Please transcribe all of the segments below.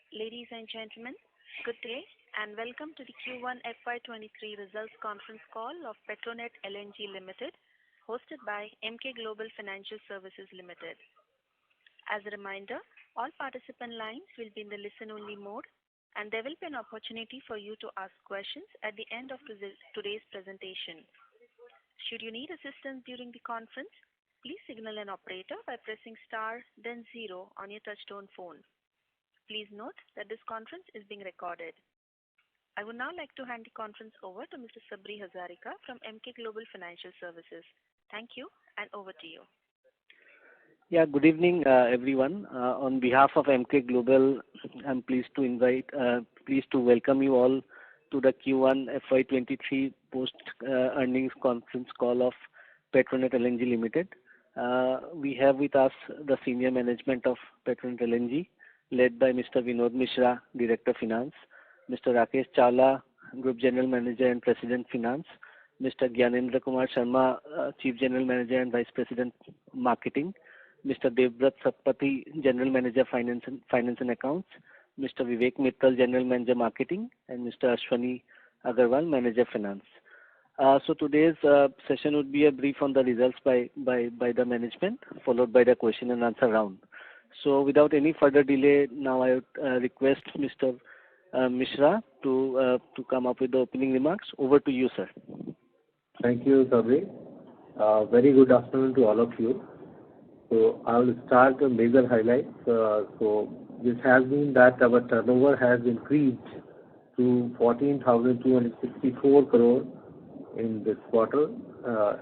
Ladies and gentlemen, good day and welcome to the Q1 FY23 results conference call of Petronet LNG Limited, hosted by Emkay Global Financial Services Limited. As a reminder, all participant lines will be in the listen-only mode, and there will be an opportunity for you to ask questions at the end of today's presentation. Should you need assistance during the conference, please signal an operator by pressing star then 0 on your touchtone phone. Please note that this conference is being recorded. I would now like to hand the conference over to Mr. Sabri Hazarika from Emkay Global Financial Services. Thank you, and over to you. Yeah, good evening, everyone. On behalf of Emkay Global, I'm pleased to welcome you all to the Q1 FY23 post earnings conference call of Petronet LNG Limited. We have with us the senior management of Petronet LNG, led by Mr. Vinod Mishra, Director Finance, Mr. Rakesh Chawla, Group General Manager and President Finance, Mr. Gyanendra Kumar Sharma, Chief General Manager and Vice President Marketing, Mr. Devbrat Satpathy, General Manager Finance and Accounts, Mr. Vivek Mittal, General Manager Marketing, and Mr. Ashwani Agarwal, Manager Finance. So today's session would be a brief on the results by the management, followed by the question and answer round. So without any further delay, now I would request Mr. Mishra to come up with the opening remarks. Over to you, sir. Thank you, Sabri. Very good afternoon to all of you. So I will start the major highlights. So this has been that our turnover has increased to 14,264 crore in this quarter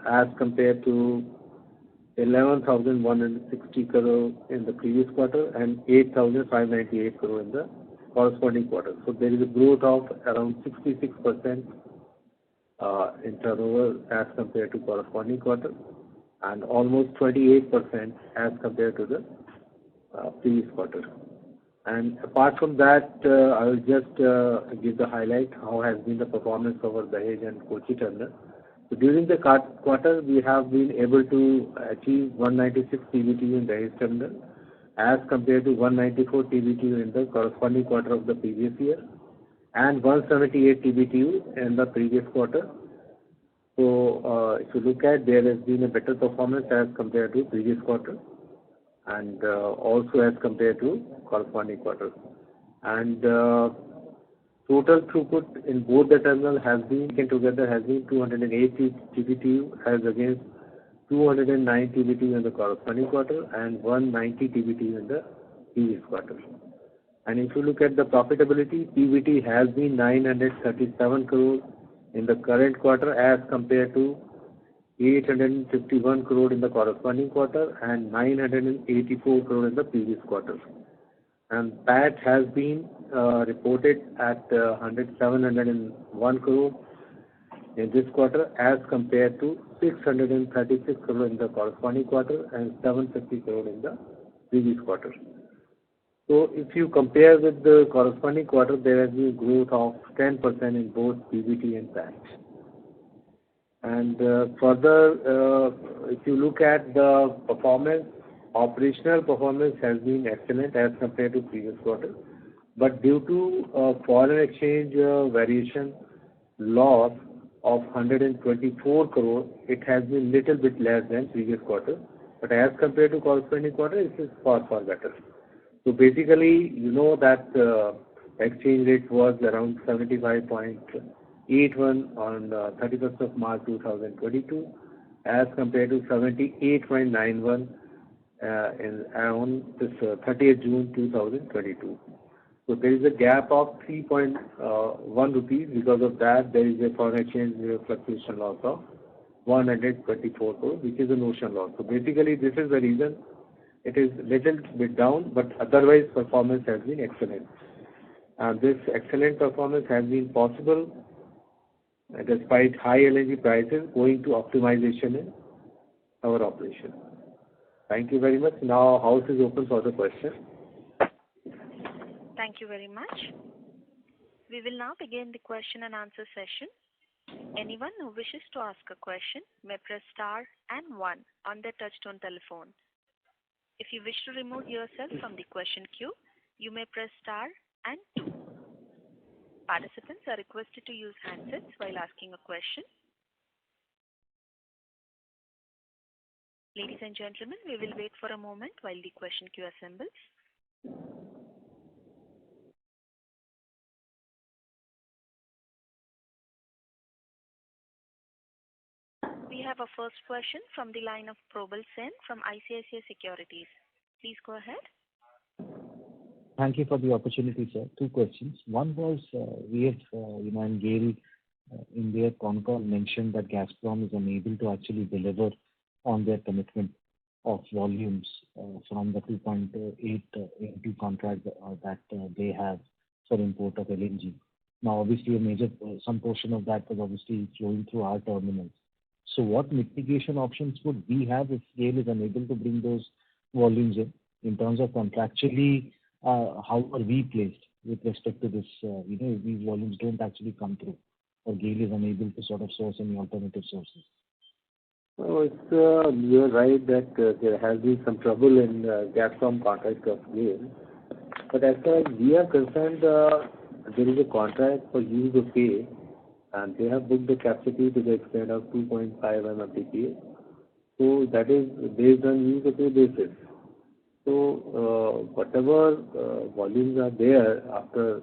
as compared to 11,160 crore in the previous quarter and 8,598 crore in the corresponding quarter. So there is a growth of around 66% in turnover as compared to corresponding quarter, and almost 28% as compared to the previous quarter. And apart from that, I will just give the highlight how has been the performance over Dahej and Kochi terminal. So during the quarter, we have been able to achieve 196 TBTU in Dahej terminal as compared to 194 TBTU in the corresponding quarter of the previous year and 178 TBTU in the previous quarter. So if you look at, there has been a better performance as compared to previous quarter and also as compared to corresponding quarter. And total throughput in both the terminal has been taken together has been 280 TBTU as against 209 TBTU in the corresponding quarter and 190 TBTU in the previous quarter. And if you look at the profitability, PBT has been 937 crore in the current quarter as compared to 851 crore in the corresponding quarter and 984 crore in the previous quarter. And PAT has been reported at 701 crore in this quarter as compared to 636 crore in the corresponding quarter and 750 crore in the previous quarter. So if you compare with the corresponding quarter, there has been growth of 10% in both PBT and PAT. And further, if you look at the performance, operational performance has been excellent as compared to previous quarter. But due to foreign exchange variation loss of 124 crore, it has been little bit less than previous quarter. But as compared to corresponding quarter, it is far better. So basically, you know that exchange rate was around 75.81 on 31st of March 2022 as compared to 78.91 on this 30th June 2022. So there is a gap of 3.1 rupees. Because of that, there is a foreign exchange fluctuation loss of 124 crore, which is a notional loss. So basically, this is the reason it is little bit down, but otherwise performance has been excellent. And this excellent performance has been possible despite high LNG prices owing to optimization in our operation. Thank you very much. Now, house is open for the questions. Thank you very much. We will now begin the question and answer session. Anyone who wishes to ask a question may press star and 1 on their touchtone telephone. If you wish to remove yourself from the question queue, you may press star and 2. Participants are requested to use handsets while asking a question. Ladies and gentlemen, we will wait for a moment while the question queue assembles. We have a first question from the line of Probal Sen from ICICI Securities. Please go ahead. Thank you for the opportunity, sir. 2 questions. One was, we have, and GAIL in their Concall mentioned that Gazprom is unable to actually deliver on their commitment of volumes from the 2.8 LNG contract that they have for import of LNG. Now, obviously, some portion of that was obviously flowing through our terminals. So what mitigation options would we have if GAIL is unable to bring those volumes in terms of contractually, how are we placed with respect to this, if these volumes don't actually come through or GAIL is unable to sort of source any alternative sources? Oh, you're right that there has been some trouble in Gazprom contract of GAIL. But as far as we are concerned, there is a contract for use of pay, and they have booked the capacity to the extent of 2.5 MMTPA. So that is based on use of pay basis. So whatever volumes are there after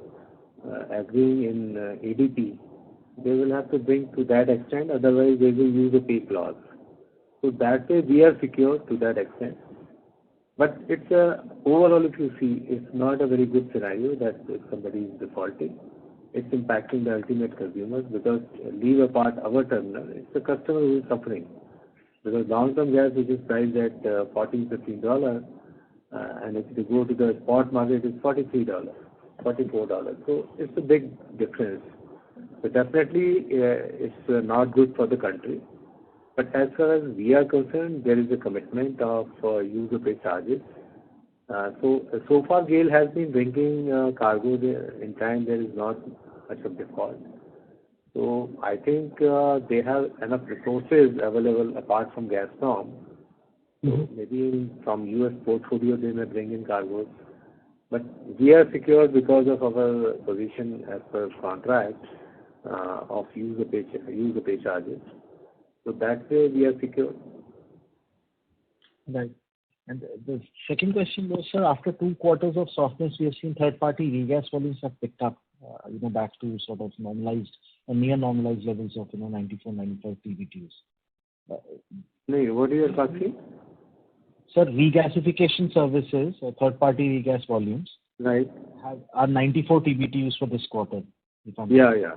agreeing in ADP, they will have to bring to that extent, otherwise they will use a pay clause. So that way we are secure to that extent. But it's overall, if you see, it's not a very good scenario that if somebody is defaulting, it's impacting the ultimate consumers, because leave apart our terminal, it's the customer who is suffering. Because long-term gas, which is priced at $14-15, and if you go to the spot market, it's $43, $44. So it's a big difference. So definitely, it's not good for the country. But as far as we are concerned, there is a commitment of use of pay charges. So far, GAIL has been bringing cargo there. In time, there is not much of default. So I think they have enough resources available apart from Gazprom. So maybe from US portfolio, they may bring in cargoes. But we are secure because of our position as per contract of use of pay charges. So that way we are secure. Right. And the second question was, sir, after 2 quarters of softness, we have seen third-party regas volumes have picked up, back to sort of normalized and near normalized levels of, 94, 95 TBTUs. What are you asking? Sir, regasification services, third-party regas volumes, right, are 94 TBTUs for this quarter. Yeah.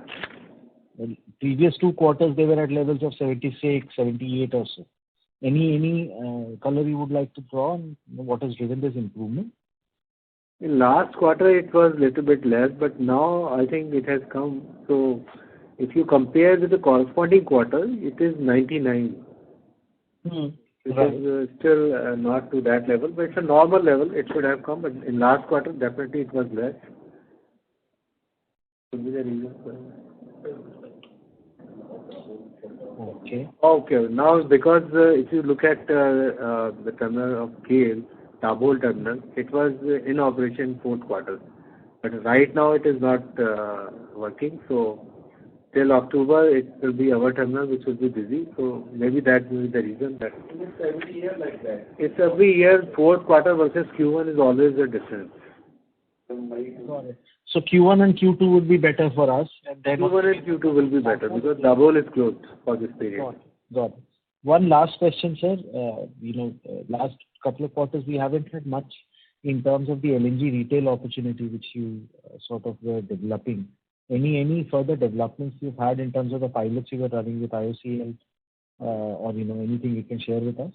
Well, previous 2 quarters, they were at levels of 76, 78 or so. Any color you would like to draw on what has driven this improvement? In last quarter, it was a little bit less, but now I think it has come. So if you compare with the corresponding quarter, it is 99. It is still not to that level, but it's a normal level. It should have come, but in last quarter, definitely it was less. Could be the reason for it. Okay. Now, because if you look at the terminal of GAIL, Dabhol terminal, it was in operation 4th quarter. But right now it is not working. So till October, it will be our terminal which will be busy. So maybe that will be the reason that. It's every year like that. It's every year, 4th quarter versus Q1 is always a difference. Got it. So Q1 and Q2 would be better for us. And then Q1 and Q2 will be better because Dabhol is closed for this period. Got it. One last question, sir. Last couple of quarters we haven't had much in terms of the LNG retail opportunity which you sort of were developing. Any further developments you've had in terms of the pilots you were running with IOCL or anything you can share with us?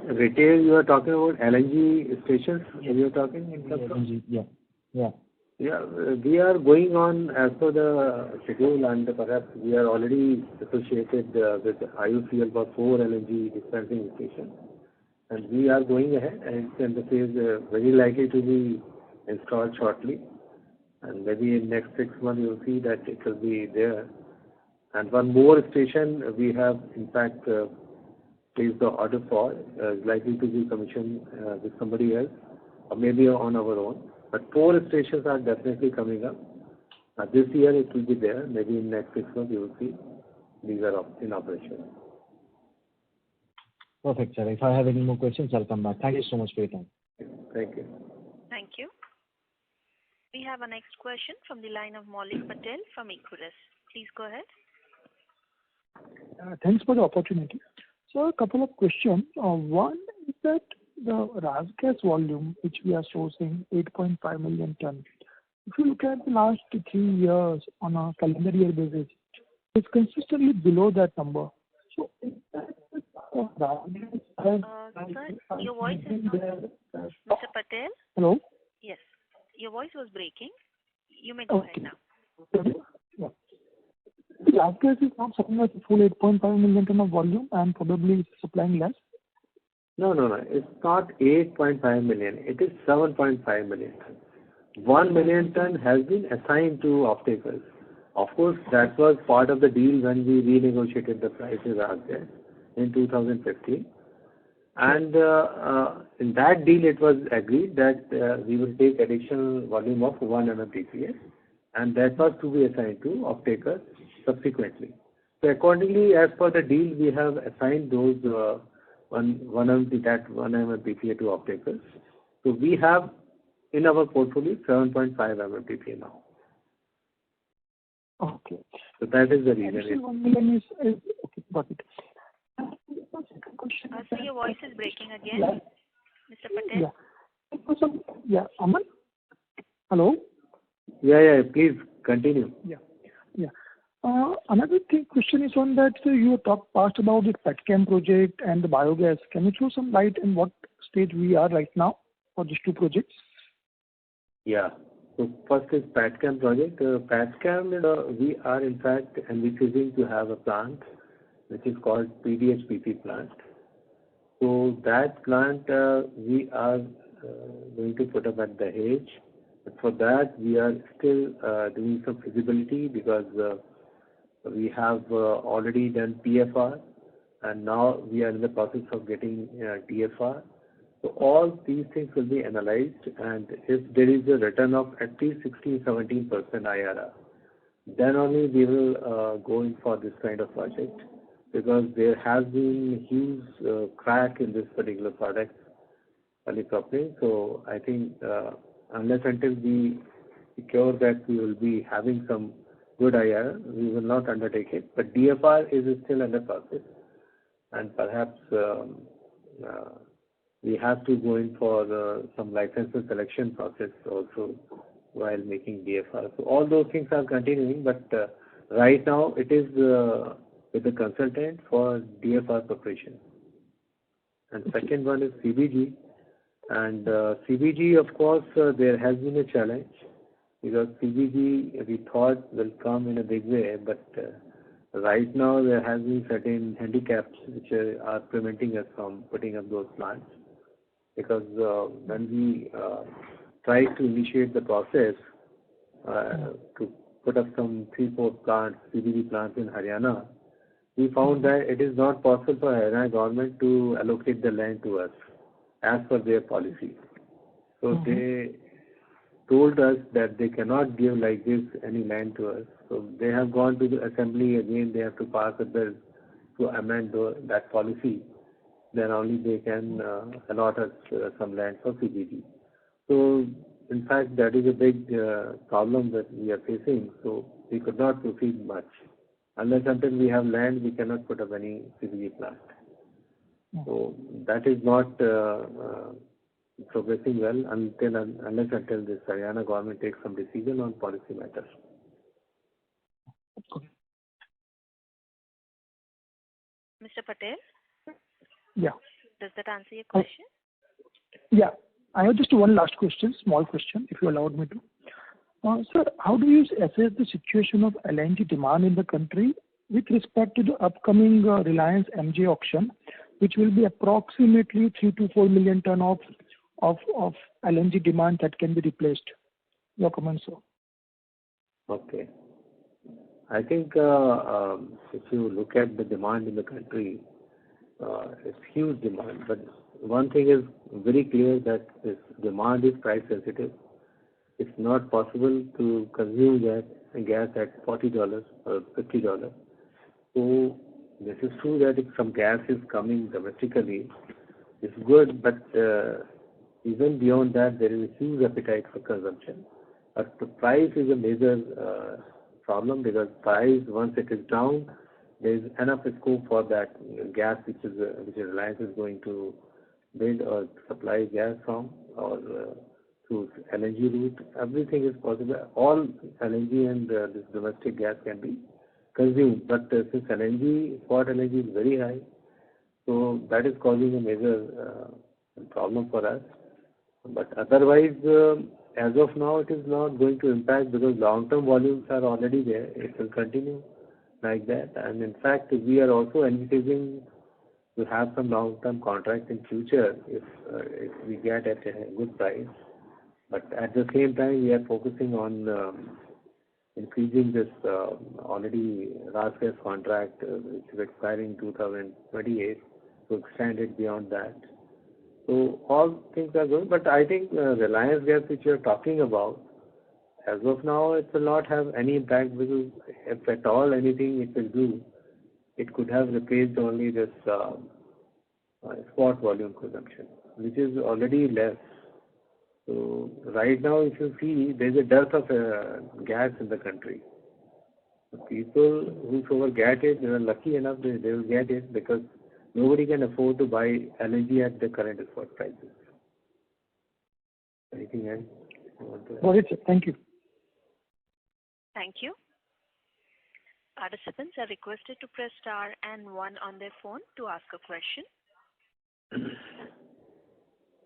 Retail, you are talking about LNG stations? Yes. You are talking in terms of? LNG, yeah. Yeah, we are going on as per the schedule, and perhaps we are already associated with IOCL for 4 LNG dispensing stations. And we are going ahead, and the phase very likely to be installed shortly. And maybe in next 6 months you will see that it will be there. And one more station we have in fact placed the order for, is likely to be commissioned with somebody else, or maybe on our own. But 4 stations are definitely coming up. This year it will be there. Maybe in next 6 months you will see these are in operation. Perfect, sir. If I have any more questions, I'll come back. Thank you so much for your time. Thank you. Thank you. We have a next question from the line of Maulik Patel from Equirus. Please go ahead. Thanks for the opportunity. So a couple of questions. One is that the gas volume, which we are sourcing, 8.5 million ton. If you look at the last 3 years on a calendar year basis, it's consistently below that number. So is that sir, your voice is not... Mr. Patel? Hello? Yes. Your voice was breaking. You may go ahead now. Yeah. Last gas is not supplying us full 8.5 million ton of volume and probably it's supplying less. No. It's not 8.5 million. It is 7.5 million ton. 1 million ton has been assigned to off-takers. Of course, that was part of the deal when we renegotiated the prices last year in 2015. And in that deal, it was agreed that we will take additional volume of 1 MMTPA, and that was to be assigned to off-takers subsequently. So accordingly, as per the deal, we have assigned those 1 MMTPA to off-takers. So we have in our portfolio 7.5 MMTPA now. Okay. So that is the reason. Additional 1 million is okay, got it. So your voice is breaking again, Mr. Patel. Yeah. Aman? Hello? Yeah. Please continue. Yeah. Another question is on that. So you asked about the Petchem project and the biogas. Can you throw some light in what stage we are right now for these 2 projects? Yeah. So first is Petchem project. Petchem, we are in fact envisaging to have a plant which is called PDH-PP plant. So that plant we are going to put up at the Dahej. But for that we are still doing some feasibility because we have already done PFR and now we are in the process of getting TFR. So all these things will be analyzed, and if there is a return of at least 16-17% IRR, then only we will go in for this kind of project, because there has been huge crack in this particular product, polypropylene. So I think unless until we secure that we will be having some good IRR, we will not undertake it. But DFR is still under process, and perhaps we have to go in for some license selection process also while making DFR. So all those things are continuing, but right now it is with the consultant for DFR preparation. And second one is CBG. And CBG, of course, there has been a challenge because CBG we thought will come in a big way, but right now there has been certain handicaps which are preventing us from putting up those plants. Because when we tried to initiate the process to put up some 3-4 plants, CBG plants in Haryana, we found that it is not possible for Haryana government to allocate the land to us as per their policy. So they told us that they cannot give like this any land to us. So they have gone to the assembly again. They have to pass a bill to amend that policy. Then only they can allot us some land for CBG. So, in fact, that is a big problem that we are facing. So, we could not proceed much. Unless until we have land, we cannot put up any CBG plant. So, that is not progressing well unless until this Haryana government takes some decision on policy matters. Mr. Patel? Yeah. Does that answer your question? Yeah. I have just one last question, small question, if you allowed me to. Sir, how do you assess the situation of LNG demand in the country with respect to the upcoming Reliance MJ auction, which will be approximately 3 to 4 million ton of LNG demand that can be replaced? Your comments, sir. Okay. I think if you look at the demand in the country, it's huge demand. But one thing is very clear, that this demand is price sensitive. it's not possible to consume that gas at $40 or $50. So this is true that if some gas is coming domestically, it's good, but even beyond that, there is a huge appetite for consumption. But the price is a major problem, because price, once it is down, there is enough scope for that gas which Reliance is going to build or supply gas from, or through LNG route. Everything is possible. All LNG and this domestic gas can be consumed. But since spot LNG is very high, so that is causing a major problem for us. But otherwise, as of now, it is not going to impact, because long-term volumes are already there. It will continue like that. And in fact, we are also envisaging to have some long-term contracts in future if we get at a good price. But at the same time, we are focusing on increasing this already last gas contract, which is expiring 2028, to extend it beyond that. So all things are good, but I think Reliance Gas, which you are talking about, as of now, it will not have any impact, because if at all anything it will do, it could have replaced only this spot volume consumption, which is already less. So right now, if you see, there is a dearth of gas in the country. The people whosoever get it, they are lucky enough, they will get it, because nobody can afford to buy LNG at the current spot prices. Anything else you want to add? Got it, sir. Thank you. Thank you. Participants are requested to press star and 1 on their phone to ask a question.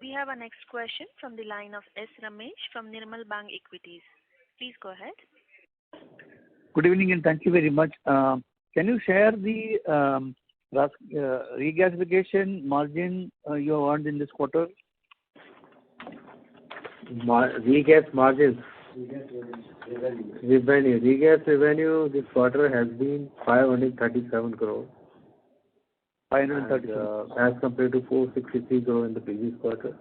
We have our next question from the line of S. Ramesh from Nirmal Bang Equities. Please go ahead. Good evening and thank you very much. Can you share the regasification margin you have earned in this quarter? Regas margins. Revenue. Regas revenue this quarter has been 537 crore. 537. As compared to 463 crore in the previous quarter,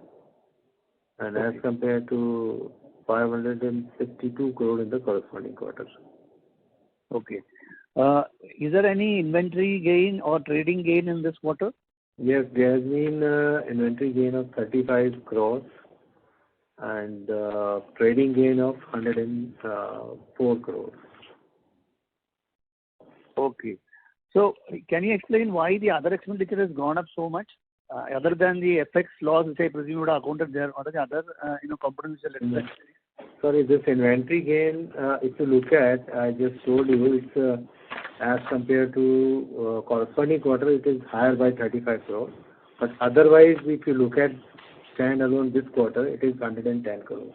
and as compared to 552 crore in the corresponding quarter. Okay. Is there any inventory gain or trading gain in this quarter? Yes, there has been inventory gain of 35 crores and trading gain of 104 crores. Okay. So, can you explain why the other expenditure has gone up so much? Other than the FX loss, which I presume would have accounted there, what are the other components which are less? Sorry, this inventory gain, if you look at, I just told you, it's as compared to corresponding quarter, it is higher by 35 crores. But otherwise, if you look at standalone this quarter, it is 110 crores.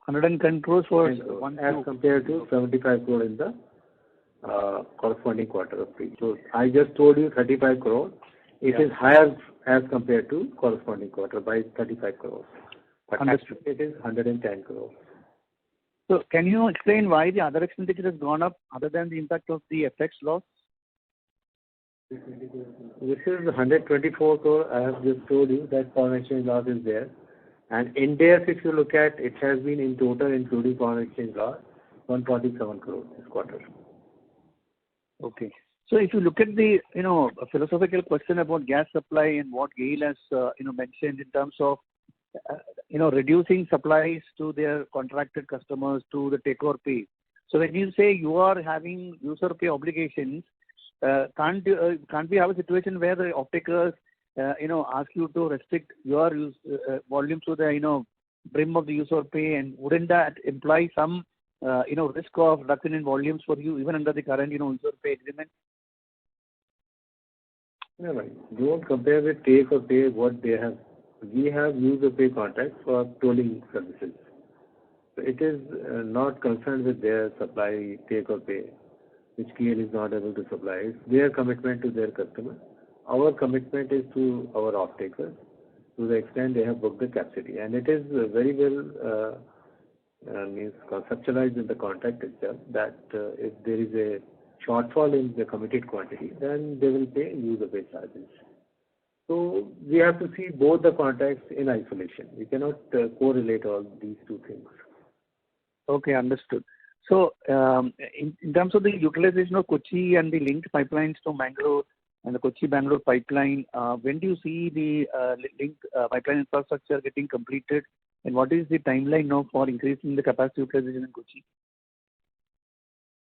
110 crores for one as compared to 75 crore in the corresponding quarter of previous. So I just told you 35 crore. It is higher as compared to corresponding quarter by 35 crores. But understood. It is 110 crores. So can you explain why the other expenditure has gone up other than the impact of the FX loss? This is 124 crore. I have just told you that foreign exchange loss is there. And India, if you look at, it has been in total, including foreign exchange loss, 147 crore this quarter. Okay. So if you look at the, a philosophical question about gas supply and what Gail has, mentioned in terms of, reducing supplies to their contracted customers to the take or pay. So when you say you are having user pay obligations, can't we have a situation where the off-takers, ask you to restrict your volumes to the, brim of the user pay, and wouldn't that imply some, risk of reduction in volumes for you even under the current, user pay agreement? No, right. Don't compare with take or pay what they have. We have user pay contracts for tolling services. So it is not concerned with their supply take or pay, which GAIL is not able to supply. It's their commitment to their customer. Our commitment is to our off-takers to the extent they have booked the capacity. And it is very well conceptualized in the contract itself that if there is a shortfall in the committed quantity, then they will pay user pay charges. So we have to see both the contracts in isolation. We cannot correlate all these two things. Okay, understood. So, in terms of the utilization of Kochi and the linked pipelines to Mangalore and the Kochi-Bangalore pipeline, when do you see the linked pipeline infrastructure getting completed, and what is the timeline now for increasing the capacity utilization in Kochi?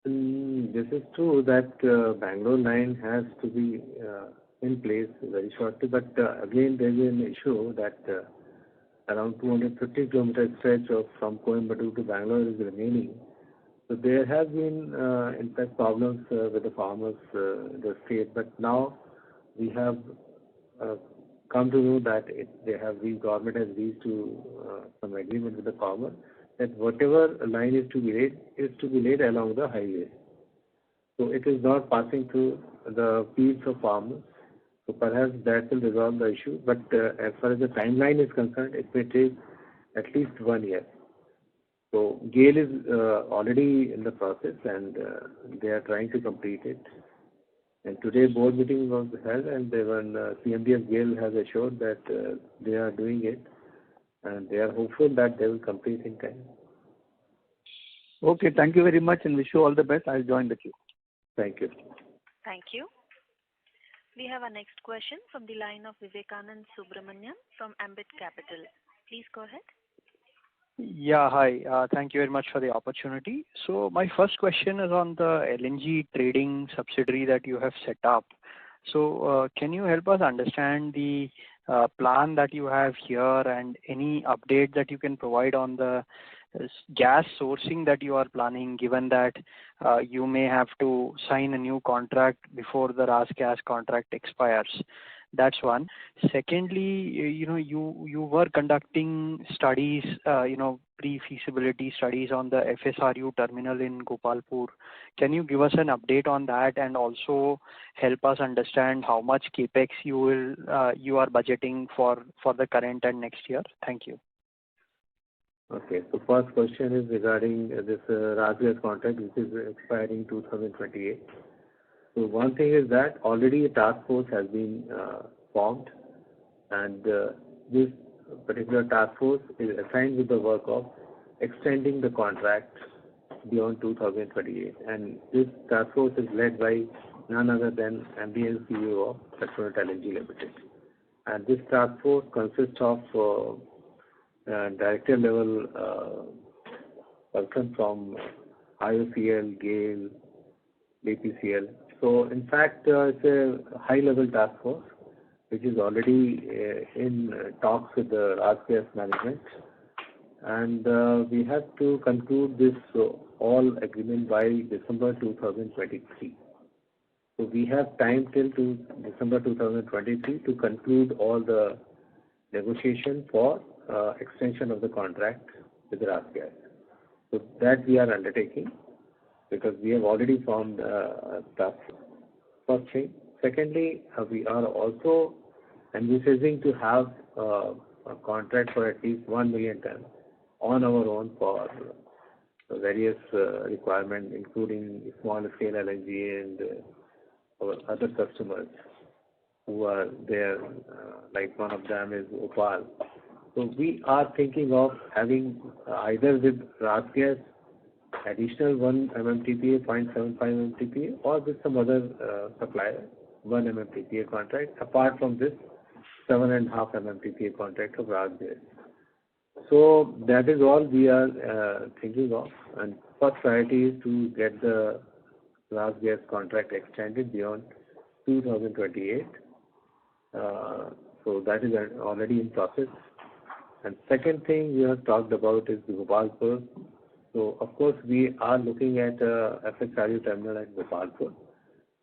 This is true that Bangalore line has to be in place very shortly, but again there is an issue that around 250 kilometer stretch from Coimbatore to Bangalore is remaining. So there have been, in fact, problems with the farmers in the state. But now we have come to know that the government has reached to some agreement with the farmer that whatever line is to be laid along the highway. So it is not passing through the fields of farmers. So perhaps that will resolve the issue. But as far as the timeline is concerned, it may take at least 1 year. So GAIL is already in the process, and they are trying to complete it. And today board meeting was held, and CMD of GAIL has assured that they are doing it, and they are hopeful that they will complete in time. Okay, thank you very much, and wish you all the best. I'll join the queue. Thank you. Thank you. We have our next question from the line of Vivekanand Subramanian from Ambit Capital. Please go ahead. Yeah, hi. Thank you very much for the opportunity. So my first question is on the LNG trading subsidiary that you have set up. So can you help us understand the plan that you have here and any update that you can provide on the gas sourcing that you are planning, given that you may have to sign a new contract before the RasGas contract expires? That's one. Secondly, you were conducting studies, pre-feasibility studies on the FSRU terminal in Gopalpur. Can you give us an update on that and also help us understand how much capex you are budgeting for the current and next year? Thank you. Okay. So first question is regarding this RasGas contract, which is expiring 2028. So one thing is that already a task force has been formed, and this particular task force is assigned with the work of extending the contract beyond 2028. And this task force is led by none other than MD and CEO of Petronet LNG Limited. And this task force consists of director level person from IOCL, GAIL, BPCL. So in fact, it's a high-level task force which is already in talks with the RasGas management, and we have to conclude this all agreement by December 2023. So we have time till to December 2023 to conclude all the negotiation for extension of the contract with RasGas. So that we are undertaking, because we have already formed task first thing. Secondly, we are also envisaging to have a contract for at least 1 million tons on our own for various requirements, including small scale LNG and our other customers who are there, like one of them is Opal. So we are thinking of having either with RasGas additional 1 MMTPA, 0.75 MMTPA, or with some other supplier, 1 MMTPA contract, apart from this 7.5 MMTPA contract of RasGas. So that is all we are thinking of, and first priority is to get the RasGas contract extended beyond 2028. So that is already in process. And second thing we have talked about is the Gopalpur. So of course we are looking at a FSRU terminal at Gopalpur,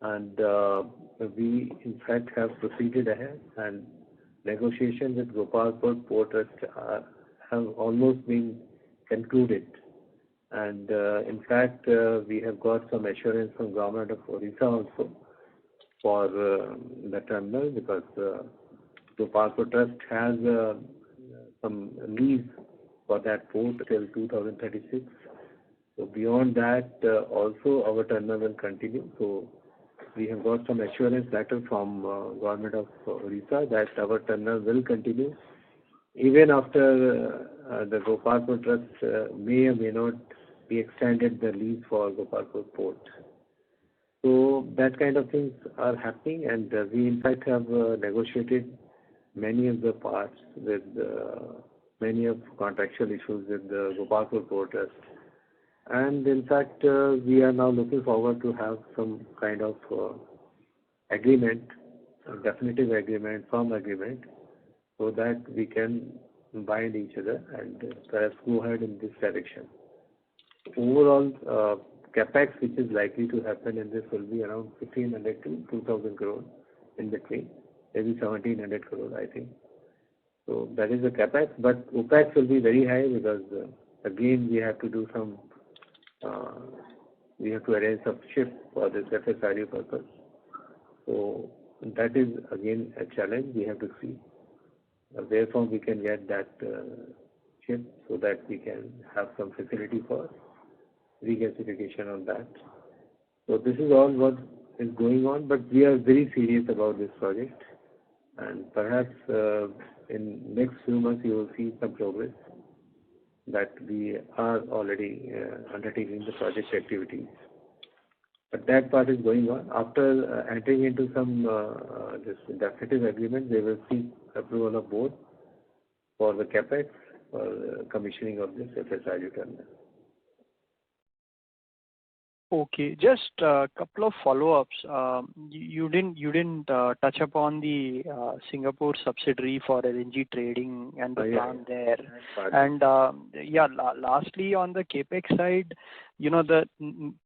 and we in fact have proceeded ahead, and negotiations with Gopalpur Port Trust have almost been concluded. And in fact we have got some assurance from government of Odisha also for the terminal, because Gopalpur Trust has some lease for that port till 2036. So beyond that, also our terminal will continue. So we have got some assurance letter from government of Orissa that our terminal will continue even after the Gopalpur Trust may or may not be extended the lease for Gopalpur Port. So that kind of things are happening, and we in fact have negotiated many of the parts with many of contractual issues with the Gopalpur Port Trust. And in fact, we are now looking forward to have some kind of agreement, a definitive agreement, firm agreement, so that we can bind each other and perhaps go ahead in this direction. Overall, capex which is likely to happen in this will be around 1,500 to 2,000 crore in between, maybe 1,700 crore, I think. So that is the capex, but OPEX will be very high because again we have to do some, we have to arrange some ship for this FSRU purpose. So that is again a challenge. We have to see wherefore we can get that ship so that we can have some facility for regasification on that. So this is all what is going on, but we are very serious about this project, and perhaps in next few months you will see some progress that we are already undertaking the project activities. But that part is going on. After entering into some this definitive agreement, they will seek approval of board for the capex for commissioning of this FSRU terminal. Okay, just a couple of follow-ups. You didn't touch upon the Singapore subsidiary for LNG trading and the plan there. And lastly, on the capex side, the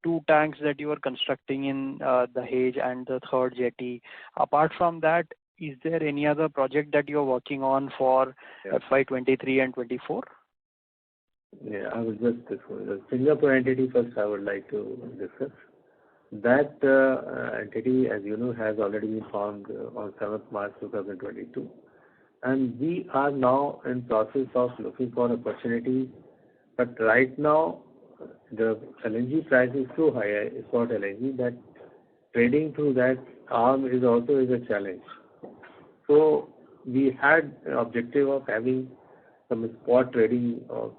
two tanks that you are constructing in Dahej and the third jetty. Apart from that, is there any other project that you are working on for FY23 and 24? Yeah, I will just the Singapore entity first I would like to discuss. That entity, as you know, has already been formed on 7th March 2022. And we are now in process of looking for opportunities. But right now, the LNG price is so high, spot LNG, that trading through that arm is also a challenge. So we had an objective of having some spot trading of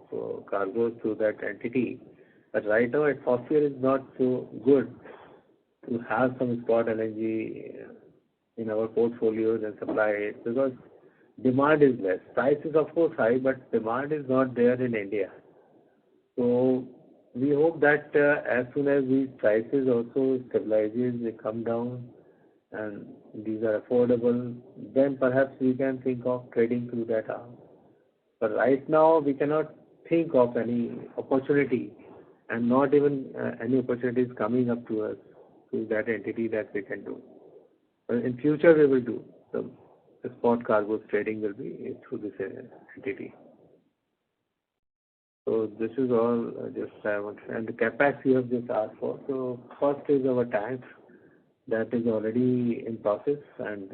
cargoes through that entity. But right now, atmosphere is not so good to have some spot LNG in our portfolios and supply it because demand is less. Price is of course high, but demand is not there in India. So we hope that as soon as these prices also stabilizes, they come down and these are affordable, then perhaps we can think of trading through that arm. But right now, we cannot think of any opportunity and not even any opportunities coming up to us through that entity that we can do. But in future, we will do. The spot cargoes trading will be through this entity. So this is all just I want. And the capex you have just asked for. So first is our tanks. That is already in process, and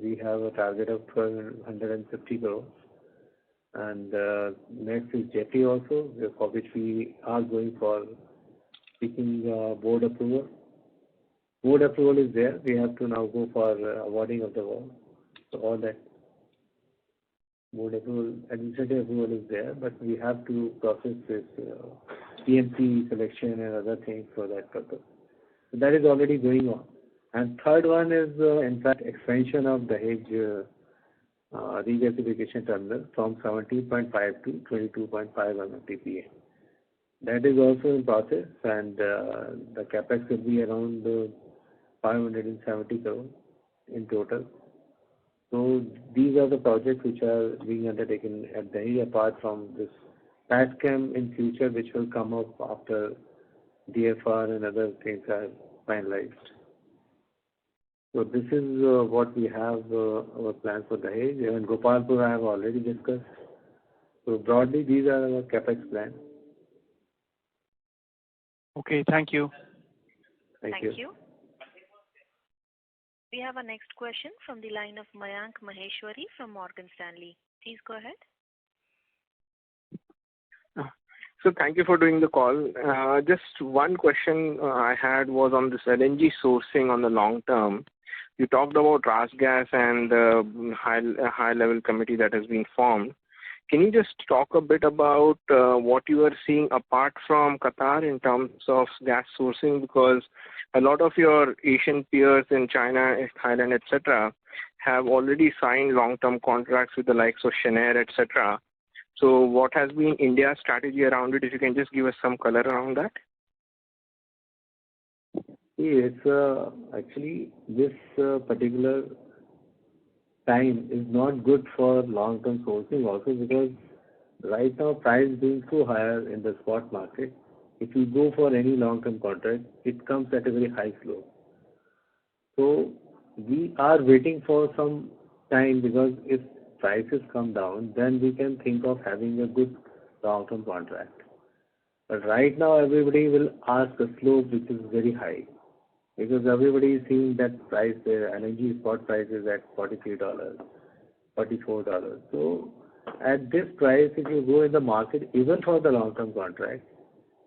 we have a target of 1,250 crores. And next is jetty also, for which we are going for seeking board approval. Board approval is there. We have to now go for awarding of the work. So all that board approval, administrative approval is there, but we have to process this PMC selection and other things for that purpose. So that is already going on. And third one is, in fact, expansion of Dahej regasification terminal from 17.5 to 22.5 MMTPA. That is also in process, and the capex will be around 570 crore in total. So these are the projects which are being undertaken at Dahej, apart from this PATCAM in future, which will come up after DFR and other things are finalized. So this is what we have our plans for Dahej, and Gopalpur I have already discussed. So broadly, these are our capex plans. Okay, thank you. Thank you. We have our next question from the line of Mayank Maheshwari from Morgan Stanley. Please go ahead. So thank you for doing the call. Just one question I had was on this LNG sourcing on the long term. You talked about RasGas and the high level committee that has been formed. Can you just talk a bit about what you are seeing apart from Qatar in terms of gas sourcing? Because a lot of your Asian peers in China, Thailand, etc., have already signed long-term contracts with the likes of Cheniere, etc. So what has been India's strategy around it? If you can just give us some color around that. Yes, actually this particular time is not good for long-term sourcing also, because right now price being so higher in the spot market, if you go for any long-term contract, it comes at a very high slope. So we are waiting for some time, because if prices come down, then we can think of having a good long-term contract. But right now everybody will ask a slope which is very high, because everybody is seeing that price, the LNG spot price is at $43, $44. So at this price, if you go in the market, even for the long-term contract,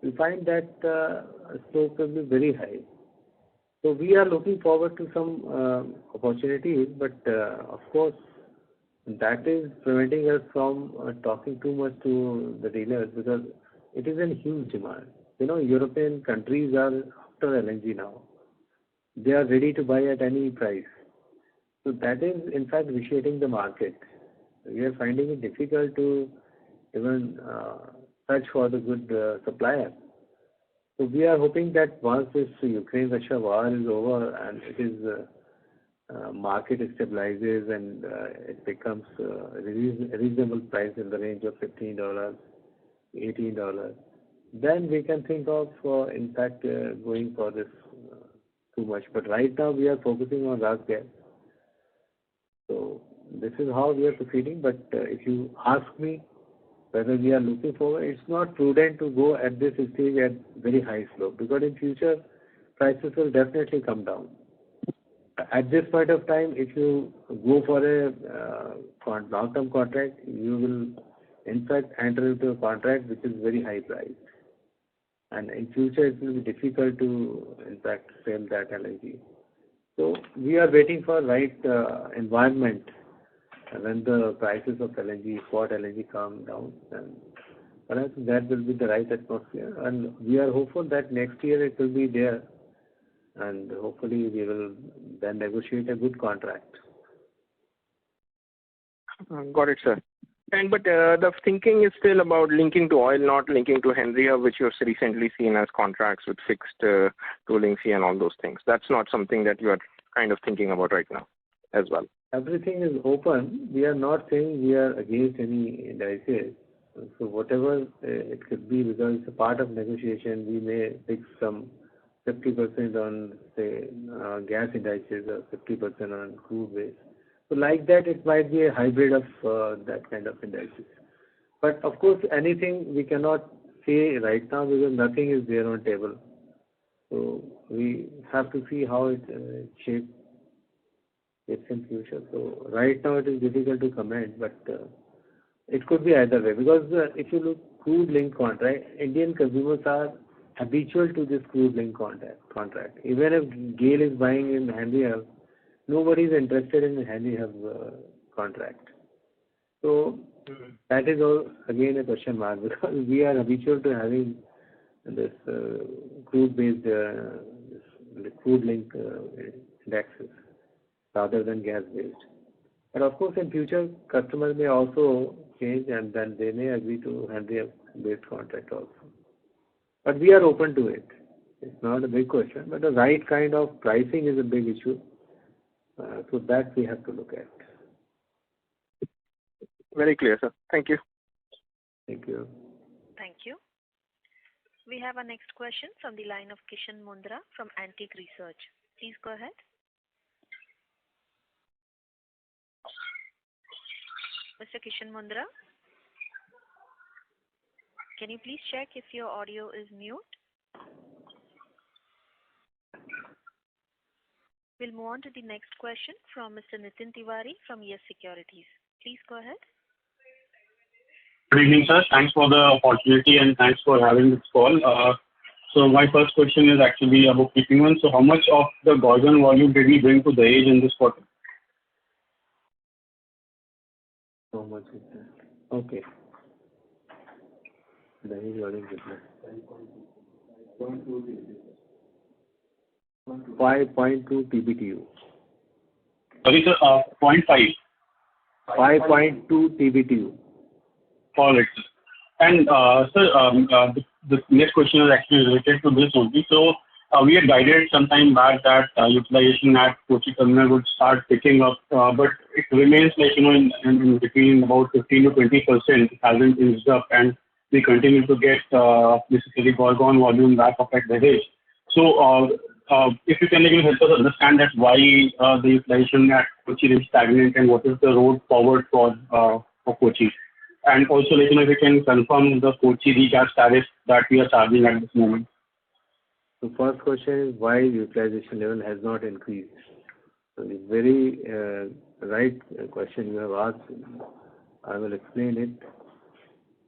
you find that slope will be very high. So we are looking forward to some opportunities, but of course, that is preventing us from talking too much to the dealers, because it is in huge demand. European countries are after LNG now. They are ready to buy at any price. So that is, in fact, vitiating the market. We are finding it difficult to even search for the good supplier. So we are hoping that once this Ukraine-Russia war is over and it is market stabilizes and it becomes a reasonable price in the range of $15, $18, then we can think of, in fact, going for this too much. But right now we are focusing on RasGas. So this is how we are proceeding. But if you ask me whether we are looking forward, it's not prudent to go at this stage at very high slope, because in future prices will definitely come down. At this point of time, if you go for a long-term contract, you will in fact enter into a contract which is very high priced. And in future, it will be difficult to, in fact, sell that LNG. So we are waiting for right environment when the prices of LNG, spot LNG come down, and perhaps that will be the right atmosphere. And we are hopeful that next year it will be there, and hopefully we will then negotiate a good contract. Got it, sir. But the thinking is still about linking to oil, not linking to Henry Hub, which you've recently seen as contracts with fixed tolling fee and all those things. That's not something that you are kind of thinking about right now as well. Everything is open. We are not saying we are against any indices. So whatever it could be, because it's a part of negotiation, we may fix some 50% on, say, gas indices or 50% on crude base. So like that, it might be a hybrid of that kind of indices. But of course, anything we cannot say right now, because nothing is there on table. So we have to see how it shapes in future. So right now it is difficult to comment, but it could be either way. Because if you look crude link contract, Indian consumers are habitual to this crude link contract. Even if GAIL is buying in Henry Hub, nobody is interested in Henry Hub contract. So that is all again a question mark, because we are habitual to having this crude-based crude link indexes rather than gas-based. But of course, in future, customers may also change, and then they may agree to Henry Hub-based contract also. But we are open to it. It's not a big question, but the right kind of pricing is a big issue. So that we have to look at. Very clear, sir. Thank you. Thank you. Thank you. We have our next question from the line of Kishan Mundra from Antique Research. Please go ahead. Mr. Kishan Mundra, can you please check if your audio is mute? We'll move on to the next question from Mr. Nitin Tiwari from Yes Securities. Please go ahead. Good evening, sir. Thanks for the opportunity and thanks for having this call. So my first question is actually a bookkeeping one. So how much of the Gorgon volume did we bring to the age in this quarter? How much is that? Okay. The age volume business. 5.2 TBTU. Sorry, sir, 0.5. 5.2 TBTU. All right, sir. And sir, the next question is actually related to this only. So we had guided some time back that utilization at Kochi terminal would start picking up, but it remains like, in between about 15 to 20%. It hasn't increased up, and we continue to get basically Gorgon volume back up at the edge. So if you can help us understand that why the utilization at Kochi is stagnant and what is the road forward for Kochi. And also, if you can confirm the Kochi regas tariff that we are charging at this moment. The first question is why utilization level has not increased. So it's very right question you have asked. I will explain it.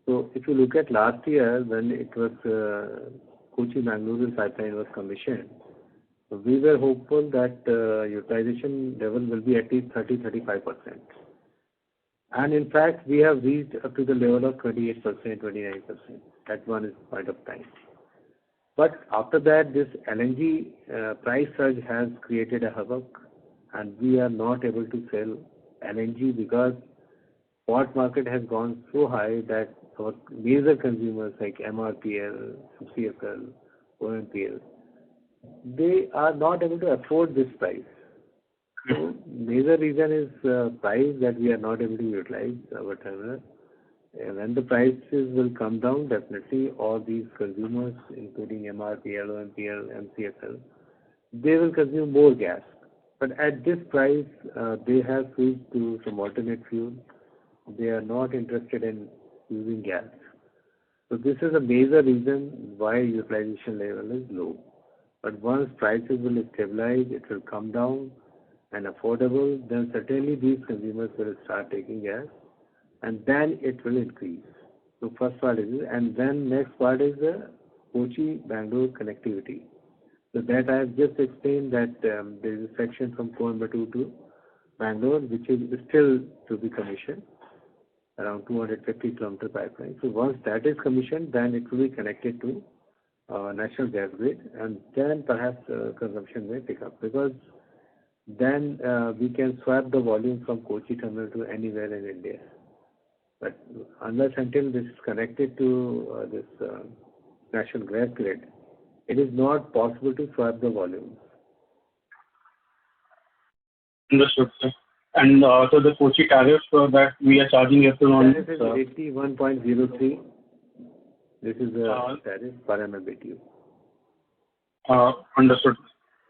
So if you look at last year when it was Kochi-Mangaluru pipeline was commissioned, so we were hopeful that utilization level will be at least 30-35%. And in fact, we have reached up to the level of 28%, 29% at one point of time. But after that, this LNG price surge has created a havoc, and we are not able to sell LNG because spot market has gone so high that our major consumers like MRPL, CFL, OMPL, they are not able to afford this price. So major reason is price that we are not able to utilize our terminal. And when the prices will come down, definitely all these consumers, including MRPL, OMPL, MCFL, they will consume more gas. But at this price, they have switched to some alternate fuel. They are not interested in using gas. So this is a major reason why utilization level is low. But once prices will stabilize, it will come down and affordable, then certainly these consumers will start taking gas, and then it will increase. So first part is it, and then next part is the Kochi-Bangalore connectivity. So that I have just explained that there is a section from Coimbatore to Bangalore which is still to be commissioned, around 250 kilometer pipeline. So once that is commissioned, then it will be connected to national gas grid, and then perhaps consumption may pick up, because then we can swap the volume from Kochi terminal to anywhere in India. But unless until this is connected to this national gas grid, it is not possible to swap the volume. Understood, sir. And so the Kochi tariff that we are charging on tariff is 81.03. This is the tariff per MMBTU. Understood.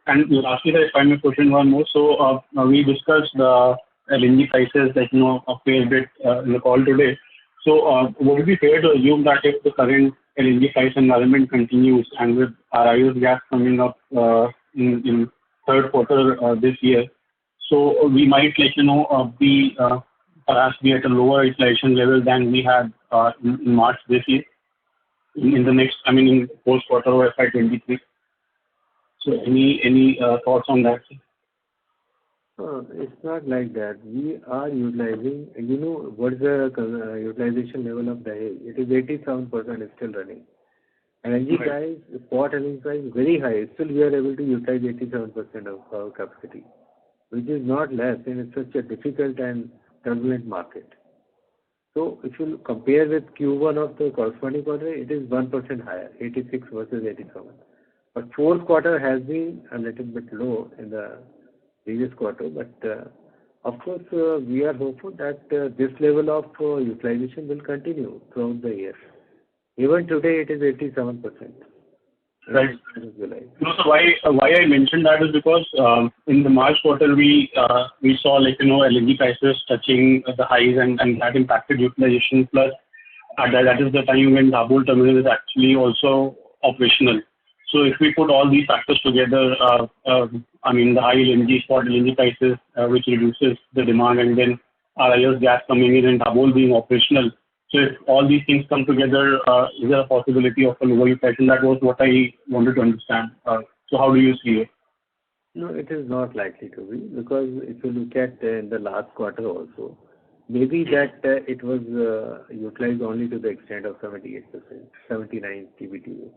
And lastly, if I may question one more. So we discussed the LNG prices, a fair bit in the call today. So would it be fair to assume that if the current LNG price environment continues and with RIO's gas coming up in third quarter this year, so we might be perhaps be at a lower utilization level than we had in March this year, in the next, in post quarter of FY23. So any thoughts on that? It's not like that. We are utilizing, what is the utilization level of Dahej? It is 87%, is still running. LNG price, spot LNG price is very high. Still we are able to utilize 87% of our capacity, which is not less in such a difficult and turbulent market. So if you compare with Q1 of the corresponding quarter, it is 1% higher, 86 versus 87. But fourth quarter has been a little bit low in the previous quarter. But of course, we are hopeful that this level of utilization will continue throughout the year. Even today, it is 87%. Right. So why I mentioned that is because in the March quarter we saw LNG prices touching the highs and that impacted utilization. Plus that is the time when Dabhol terminal is actually also operational. So if we put all these factors together, the high LNG spot LNG prices, which reduces the demand, and then RIO's gas coming in and Dabhol being operational, So if all these things come together, is there a possibility of a lower utilization? That was what I wanted to understand. So how do you see it? No, it is not likely to be, because if you look at in the last quarter also, maybe that it was utilized only to the extent of 78%, 79 TBTU,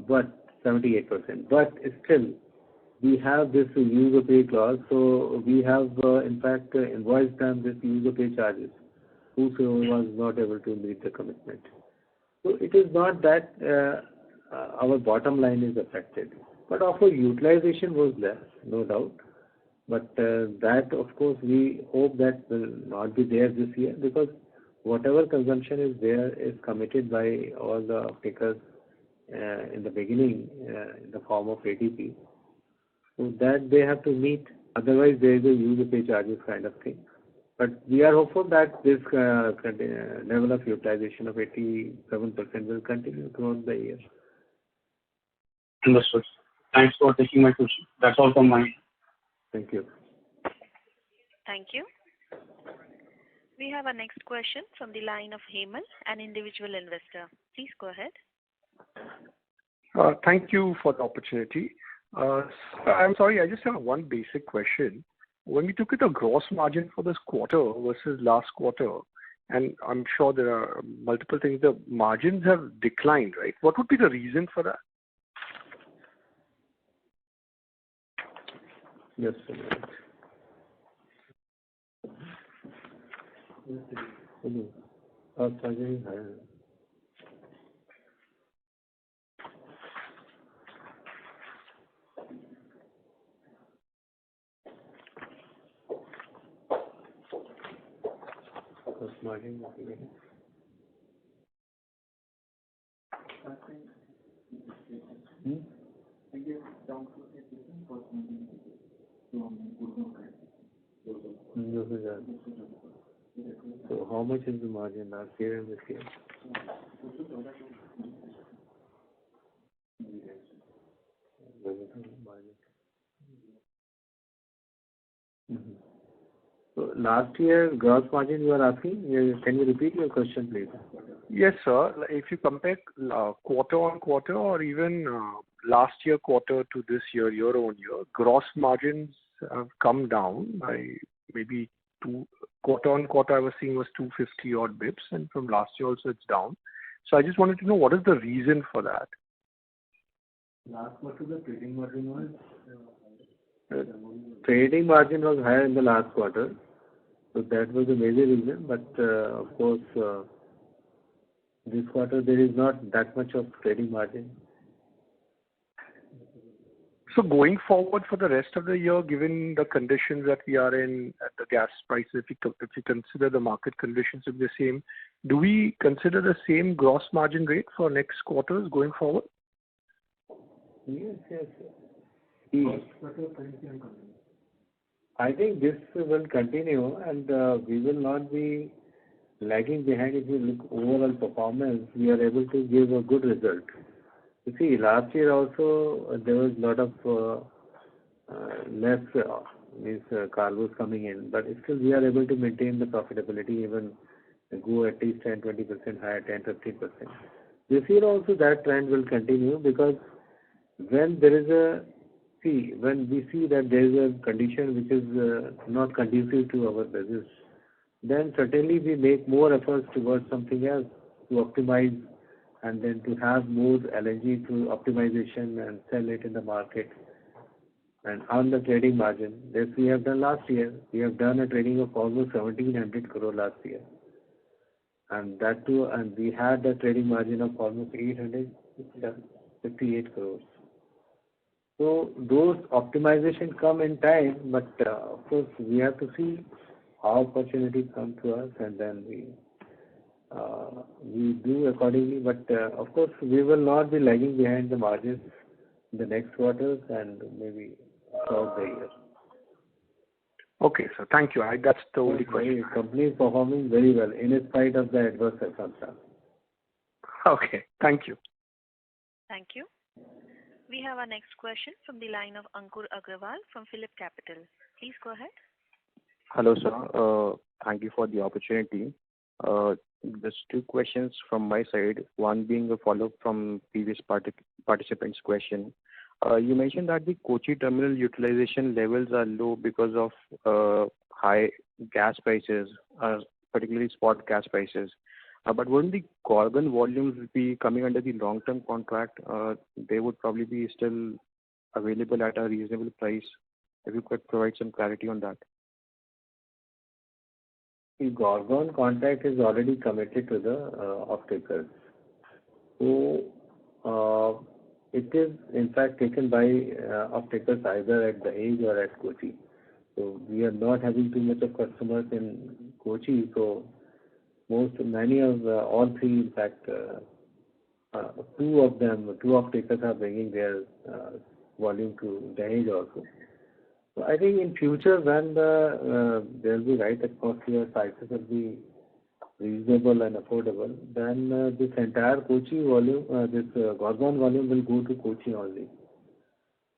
but 78%. But still, we have this use or pay clause, so we have in fact invoiced them this use or pay charges, whosoever was not able to meet the commitment. So it is not that our bottom line is affected, but our utilization was less, no doubt. But that, of course, we hope that will not be there this year, because whatever consumption is there is committed by all the off-takers in the beginning in the form of ATP. So that they have to meet, otherwise there is a use pay charges kind of thing. But we are hopeful that this level of utilization of 87% will continue throughout the year. Understood. Thanks for taking my question. That's all from my end. Thank you. Thank you. We have our next question from the line of Hemal, an individual investor. Please go ahead. Thank you for the opportunity. I'm sorry, I just have one basic question. When we took at the gross margin for this quarter versus last quarter, and I'm sure there are multiple things, the margins have declined, right? What would be the reason for that? Yes, sir. So how much is the margin last year and this year? So last year gross margin you are asking? Can you repeat your question, please? Yes, sir. If you compare quarter on quarter or even last year quarter to this year, year on year, gross margins have come down by maybe quarter on quarter I was seeing was 250 odd bips, and from last year also it's down. So I just wanted to know what is the reason for that? Last quarter the trading margin was trading margin was higher in the last quarter, so that was the major reason. But of course this quarter there is not that much of trading margin. So going forward for the rest of the year, given the conditions that we are in at the gas prices, if you consider the market conditions to be the same, do we consider the same gross margin rate for next quarters going forward? Yes. I think this will continue, and we will not be lagging behind. If you look overall performance, we are able to give a good result. You see, last year also there was a lot of less cargoes coming in, but still we are able to maintain the profitability, even go at least 10-20% higher, 10-15%. This year also that trend will continue, because when there is when we see that there is a condition which is not conducive to our business, then certainly we make more efforts towards something else to optimize, and then to have more LNG through optimization and sell it in the market and earn the trading margin. This we have done last year. We have done a trading of almost 1,700 crore last year, and that too, and we had a trading margin of almost 858 crores. So those optimization come in time, but of course we have to see how opportunities come to us, and then we do accordingly. But of course we will not be lagging behind the margins in the next quarters and maybe throughout the year. Okay, sir. Thank you. That's the only question. The company is performing very well in spite of the adverse circumstances. Okay. Thank you. Thank you. We have our next question from the line of Ankur Agrawal from Phillip Capital. Please go ahead. Hello, sir. Thank you for the opportunity. There's two questions from my side, one being a follow-up from previous participant's question. You mentioned that the Kochi terminal utilization levels are low because of high gas prices, particularly spot gas prices. But wouldn't the Gorgon volumes be coming under the long-term contract? They would probably be still available at a reasonable price. If you could provide some clarity on that. The Gorgon contract is already committed to the off-takers. So it is in fact taken by off-takers either at Dahej or at Kochi. So we are not having too much of customers in Kochi. So many of all three, in fact, two off-takers are bringing their volume to Dahej also. So I think in future when there will be right atmosphere, prices will be reasonable and affordable, then this entire Kochi volume, this Gorgon volume will go to Kochi only.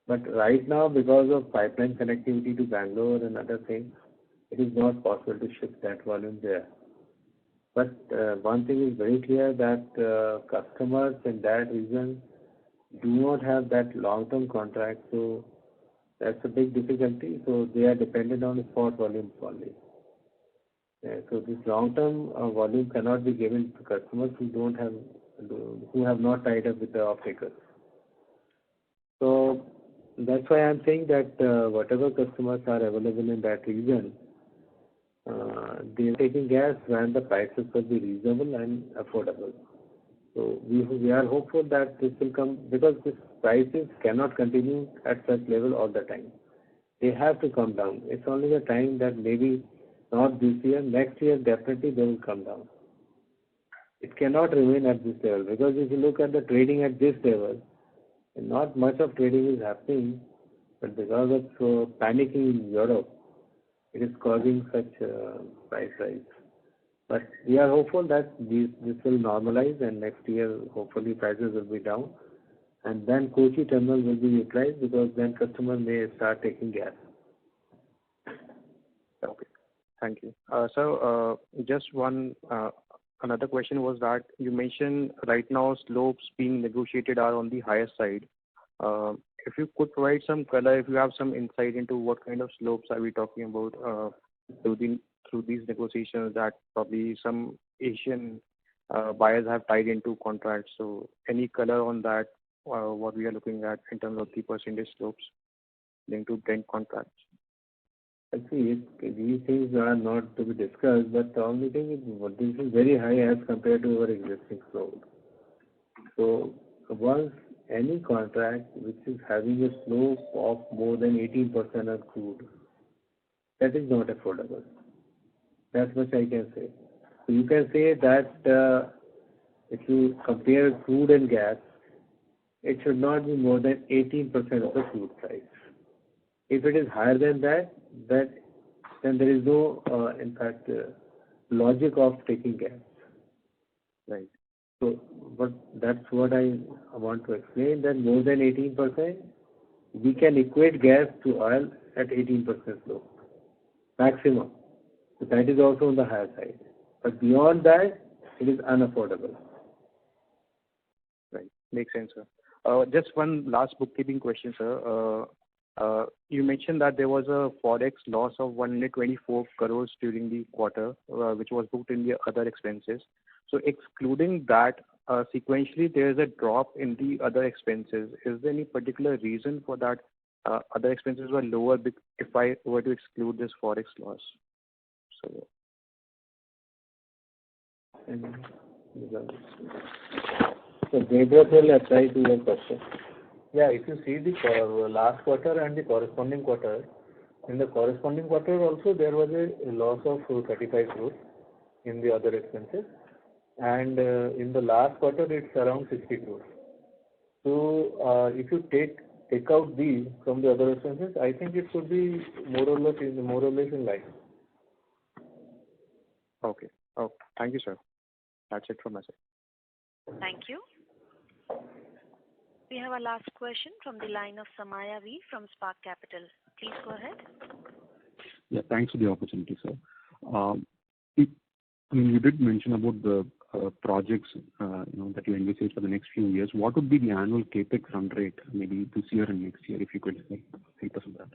But right now, because of pipeline connectivity to Bangalore and other things, it is not possible to ship that volume there. But one thing is very clear that customers in that region do not have that long-term contract, so that's a big difficulty. So they are dependent on the spot volumes only. So this long-term volume cannot be given to customers who have not tied up with the off-takers. So that's why I'm saying that whatever customers are available in that region, they are taking gas when the prices will be reasonable and affordable. So we are hopeful that this will come, because these prices cannot continue at such level all the time. They have to come down. It's only the time that maybe not this year, next year definitely they will come down. It cannot remain at this level, because if you look at the trading at this level, not much of trading is happening, but because of panicking in Europe, it is causing such price rise. But we are hopeful that this will normalize, and next year hopefully prices will be down, and then Kochi terminal will be utilized, because then customers may start taking gas. Okay, thank you. So just another question was that you mentioned right now slopes being negotiated are on the higher side. If you could provide some color, if you have some insight into what kind of slopes are we talking about through these negotiations that probably some Asian buyers have tied into contracts. So any color on that, what we are looking at in terms of the percentage slopes linked to Brent contracts? See, these things are not to be discussed, but the only thing is this is very high as compared to our existing slope. So once any contract which is having a slope of more than 18% of crude, that is not affordable. That much I can say. So you can say that if you compare crude and gas, it should not be more than 18% of the crude price. If it is higher than that, then there is no, in fact, logic of taking gas. Right. So, but that's what I want to explain, that more than 18%, we can equate gas to oil at 18% slope, maximum. So that is also on the higher side. But beyond that, it is unaffordable. Right. Makes sense, sir. Just one last bookkeeping question, sir. You mentioned that there was a forex loss of 124 crores during the quarter, which was booked in the other expenses. So excluding that, sequentially there is a drop in the other expenses. Is there any particular reason for that? Other expenses were lower if I were to exclude this forex loss. So Debabrata will apply to your question. Yeah, if you see the last quarter and the corresponding quarter, in the corresponding quarter also there was a loss of 35 crores in the other expenses, and in the last quarter it's around 60 crores. So if you take out these from the other expenses, I think it should be more or less in line. Okay. Okay. Thank you, sir. That's it from my side. Thank you. We have a last question from the line of Samaya V from Spark Capital. Please go ahead. Yeah, thanks for the opportunity, sir. I mean, you did mention about the projects, that you envisage for the next few years. What would be the annual CapEx run rate, maybe this year and next year, if you could help us with that?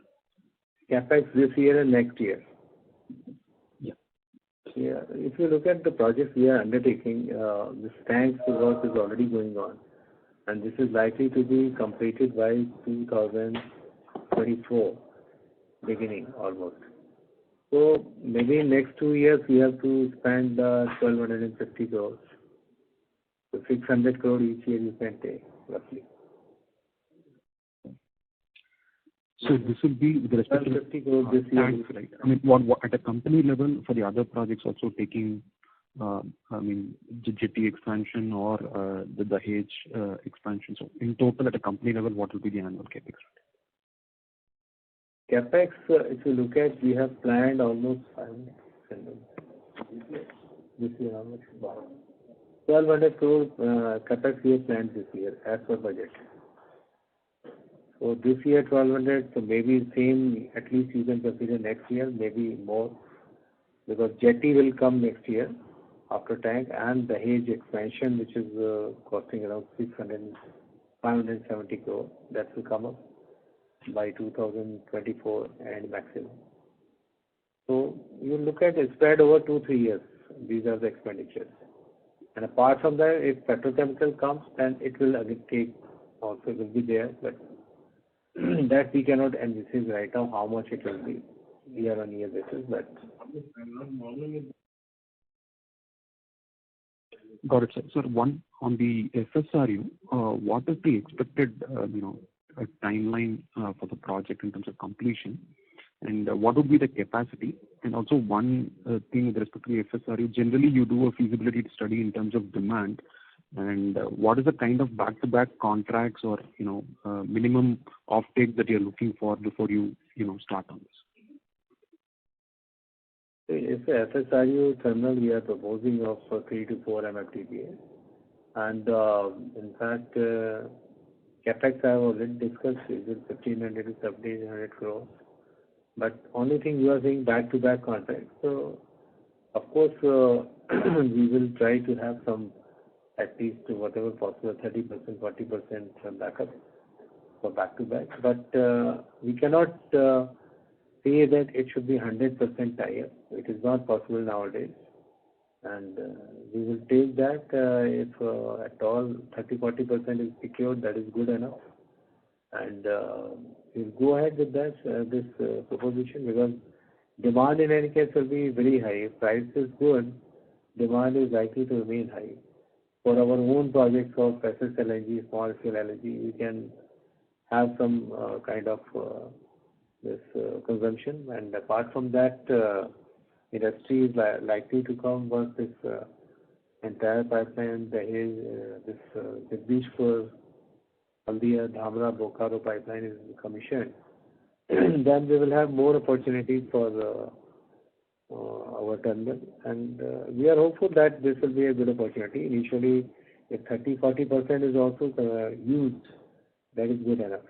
CapEx this year and next year. Yeah. Yeah. If you look at the projects we are undertaking, this tanks work is already going on, and this is likely to be completed by 2024 beginning almost. So maybe in next 2 years we have to spend 1,250 crores. So 600 crore each year you can take roughly. So this will be with respect to 1,250 crores this year. Tanks, right? I mean, what at a company level for the other projects also taking, the jetty expansion or the Dahej expansion. So in total at a company level, what will be the annual CapEx? CapEx, if you look at, we have planned almost 500 this year, how much? 1,200 crore CapEx we have planned this year as per budget. So this year 1,200, so maybe same, at least you can consider next year, maybe more, because jetty will come next year after tank, and the Dahej expansion, which is costing around 570 crore, that will come up by 2024 and maximum. So you look at it spread over 2-3 years. These are the expenditures. And apart from that, if petrochemical comes, then it will again take, also will be there, but that we cannot envisage right now how much it will be year on year basis. But got it, sir. So one on the FSRU, what is the expected a timeline for the project in terms of completion, and what would be the capacity? And also one thing with respect to the FSRU, generally you do a feasibility study in terms of demand, and what is the kind of back-to-back contracts or minimum offtake that you're looking for before you start on this? It's a FSRU terminal we are proposing of 3 to 4 MMTPA, and in fact CapEx I have already discussed, is it 1,500 to 1,700 crores. But only thing you are saying back-to-back contracts. So of course we will try to have some, at least whatever possible, 30%, 40% backup for back-to-back. But we cannot say that it should be 100% tie-up. It is not possible nowadays. And we will take that if at all 30-40% is secured, that is good enough. And we'll go ahead with that this proposition, because demand in any case will be very high. If price is good, demand is likely to remain high. For our own projects of SS LNG, small scale LNG, we can have some kind of this consumption. And apart from that, industry is likely to come once this entire pipeline, this Jagdishpur, Haldia, Dhamra, Bokaro pipeline is commissioned. Then we will have more opportunities for our terminal, and we are hopeful that this will be a good opportunity. Initially, if 30-40% is also used, that is good enough.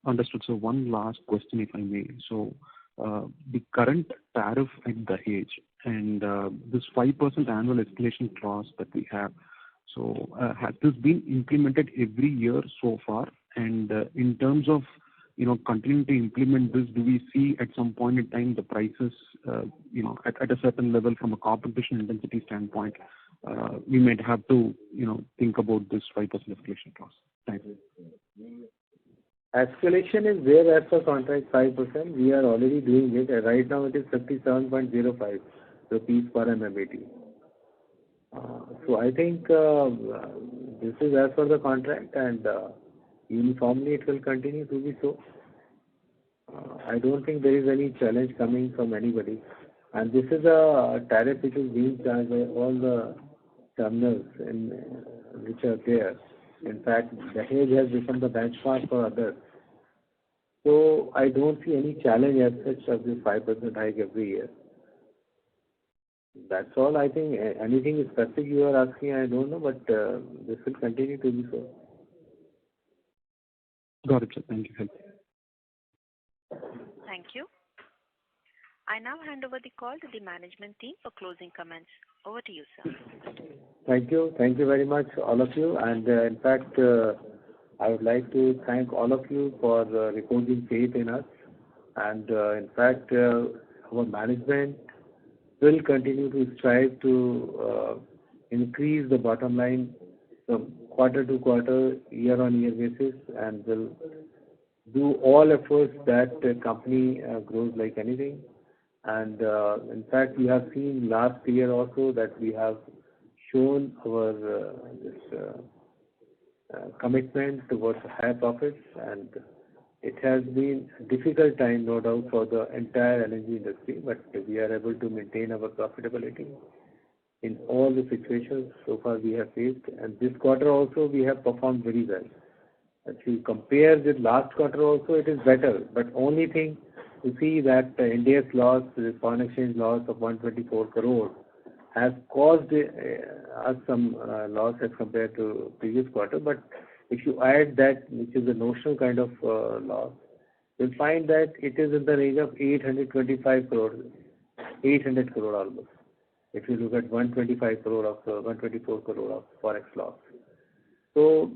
Understood. So one last question, if I may. So the current tariff at Dahej and this 5% annual escalation clause that we have, so has this been implemented every year so far? And in terms of continuing to implement this, do we see at some point in time the prices at a certain level from a competition intensity standpoint, we might have to think about this 5% escalation clause? Thank you. Escalation is there as per contract 5%. We are already doing it. Right now it is 57.05 rupees per MMBtu. So I think this is as per the contract, and uniformly it will continue to be so. I don't think there is any challenge coming from anybody. And this is a tariff which is being charged by all the terminals which are there. In fact, Dahej has become the benchmark for others. So I don't see any challenge as such of this 5% hike every year. That's all. I think anything specific you are asking, I don't know, but this will continue to be so. Got it, sir. Thank you. Thank you. I now hand over the call to the management team for closing comments. Over to you, sir. Thank you. Thank you very much, all of you. And in fact, I would like to thank all of you for reposing faith in us. And in fact, our management will continue to strive to increase the bottom line from quarter to quarter, year-on-year basis, and will do all efforts that the company grows like anything. And in fact, we have seen last year also that we have shown our commitment towards higher profits, and it has been a difficult time, no doubt, for the entire LNG industry, but we are able to maintain our profitability in all the situations so far we have faced. And this quarter also we have performed very well. If you compare with last quarter also, it is better. But only thing you see that India's loss, the foreign exchange loss of 124 crore, has caused us some loss as compared to previous quarter. But if you add that, which is a notional kind of loss, you'll find that it is in the range of 825 crore, 800 crore almost. If you look at 125 crore of 124 crore of forex loss. So,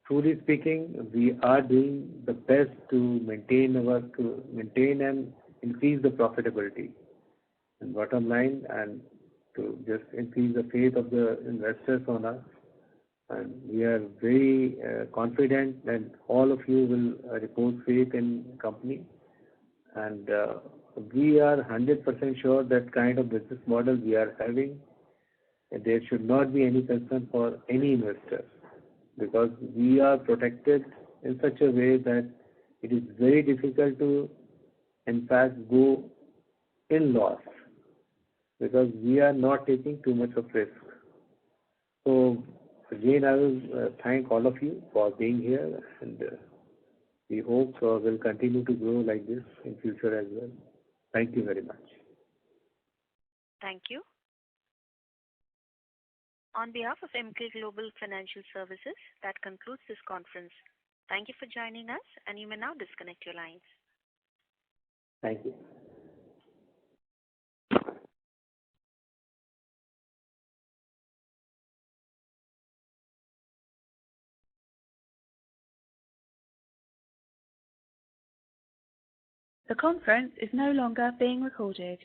truly speaking, we are doing the best to maintain and increase the profitability and bottom line, and to just increase the faith of the investors on us. And we are very confident that all of you will repose faith in the company. And we are 100% sure that kind of business model we are having, there should not be any concern for any investor, because we are protected in such a way that it is very difficult to, in fact, go in loss, because we are not taking too much of risk. So again, I will thank all of you for being here, and we hope we'll continue to grow like this in future as well. Thank you very much. Thank you. On behalf of Emkay Global Financial Services, that concludes this conference. Thank you for joining us, and you may now disconnect your lines. Thank you. The conference is no longer being recorded.